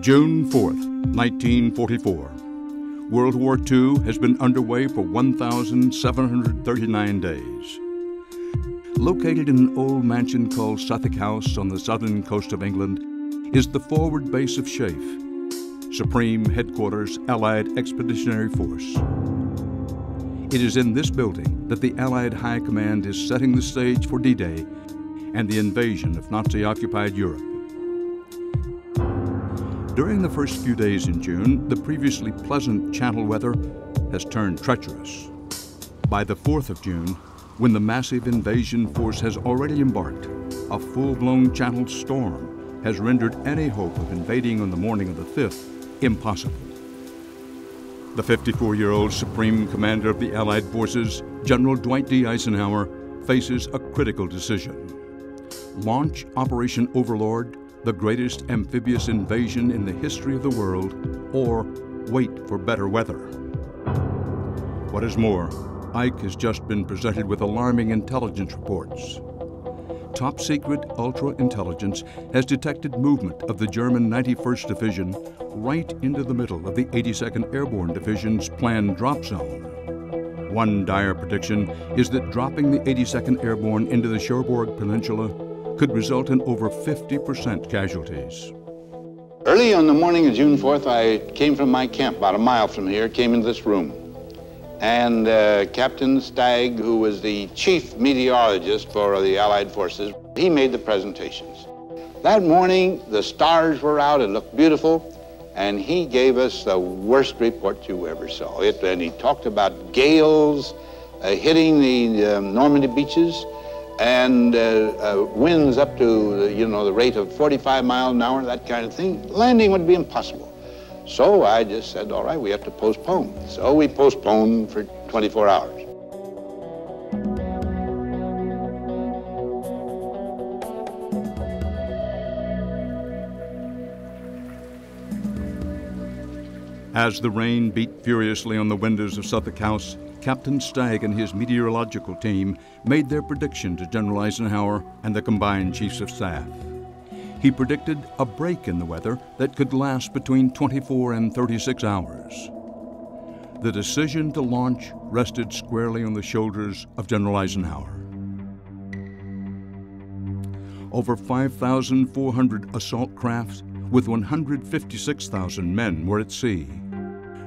June 4th, 1944. World War II has been underway for 1,739 days. Located in an old mansion called Suffolk House on the southern coast of England is the forward base of SHAEF, Supreme Headquarters Allied Expeditionary Force. It is in this building that the Allied High Command is setting the stage for D-Day and the invasion of Nazi-occupied Europe. During the first few days in June, the previously pleasant Channel weather has turned treacherous. By the 4th of June, when the massive invasion force has already embarked, a full-blown Channel storm has rendered any hope of invading on the morning of the 5th impossible. The 54-year-old Supreme Commander of the Allied Forces, General Dwight D. Eisenhower, faces a critical decision. Launch Operation Overlord, the greatest amphibious invasion in the history of the world, or wait for better weather. What is more, Ike has just been presented with alarming intelligence reports. Top-secret ultra-intelligence has detected movement of the German 91st Division right into the middle of the 82nd Airborne Division's planned drop zone. One dire prediction is that dropping the 82nd Airborne into the Cherbourg Peninsula could result in over 50% casualties. Early on the morning of June 4th, I came from my camp about a mile from here, came into this room. And Captain Stagg, who was the chief meteorologist for the Allied forces, he made the presentations. That morning, the stars were out, it looked beautiful, and he gave us the worst report you ever saw. And he talked about gales hitting the Normandy beaches, and winds up to, the rate of 45 miles an hour, that kind of thing. Landing would be impossible. So I just said, all right, we have to postpone. So we postponed for 24 hours. As the rain beat furiously on the windows of Suffolk House, Captain Stagg and his meteorological team made their prediction to General Eisenhower and the combined chiefs of staff. He predicted a break in the weather that could last between 24 and 36 hours. The decision to launch rested squarely on the shoulders of General Eisenhower. Over 5,400 assault crafts with 156,000 men were at sea.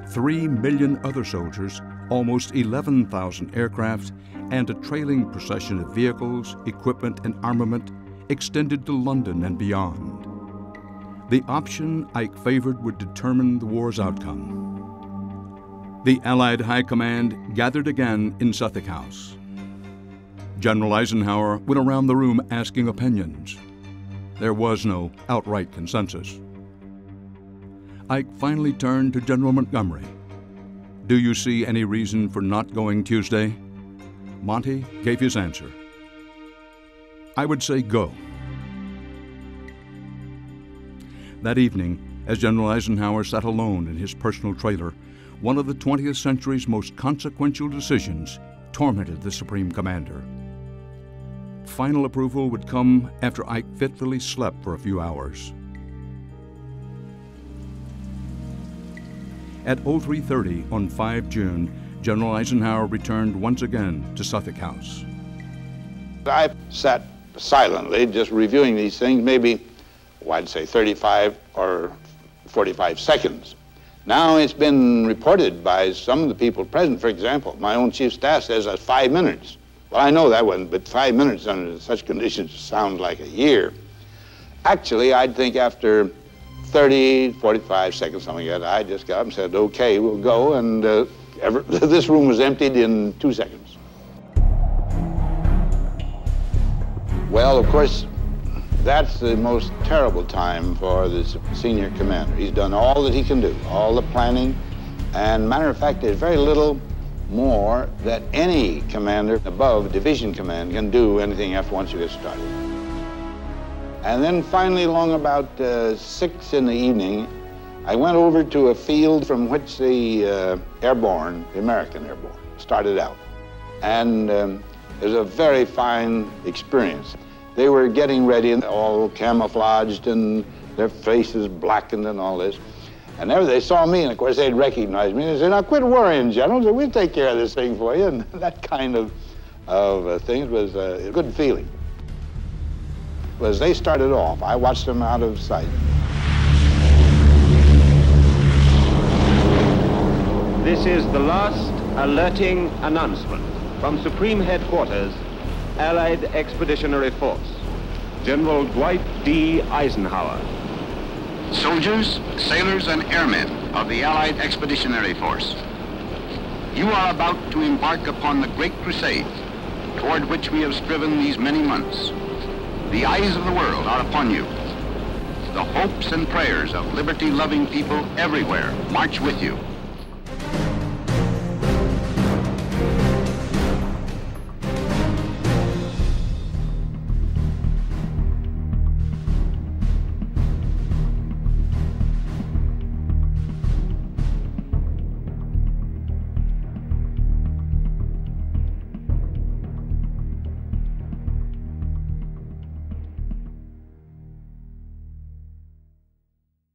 3 million other soldiers, almost 11,000 aircraft, and a trailing procession of vehicles, equipment, and armament extended to London and beyond. The option Ike favored would determine the war's outcome. The Allied High Command gathered again in Suffolk House. General Eisenhower went around the room asking opinions. There was no outright consensus. Ike finally turned to General Montgomery. "Do you see any reason for not going Tuesday?" Monty gave his answer. "I would say go." That evening, as General Eisenhower sat alone in his personal trailer, one of the 20th century's most consequential decisions tormented the Supreme Commander. Final approval would come after Ike fitfully slept for a few hours. At 03:30 on 5 June, General Eisenhower returned once again to Suffolk House. I sat silently, just reviewing these things, maybe, I'd say 35 or 45 seconds. Now it's been reported by some of the people present. For example, my own chief of staff says that's 5 minutes. Well, I know that one, but 5 minutes under such conditions sounds like a year. Actually, I'd think after 30, 45 seconds, something like that, I just got up and said, okay, we'll go, and this room was emptied in 2 seconds. Well, of course, that's the most terrible time for the senior commander. He's done all that he can do, all the planning, and matter of fact, there's very little more that any commander above division command can do anything after once you get started. And then finally, along about 6 in the evening, I went over to a field from which the airborne, the American airborne, started out. And it was a very fine experience. They were getting ready, all camouflaged and their faces blackened and all this. And there they saw me, and of course they'd recognize me. And they said, "Now quit worrying, General. We'll take care of this thing for you." And that kind of things was a good feeling. As they started off, I watched them out of sight. This is the last alerting announcement from Supreme Headquarters, Allied Expeditionary Force, General Dwight D. Eisenhower. Soldiers, sailors, and airmen of the Allied Expeditionary Force, you are about to embark upon the great crusade toward which we have striven these many months. The eyes of the world are upon you. The hopes and prayers of liberty-loving people everywhere march with you.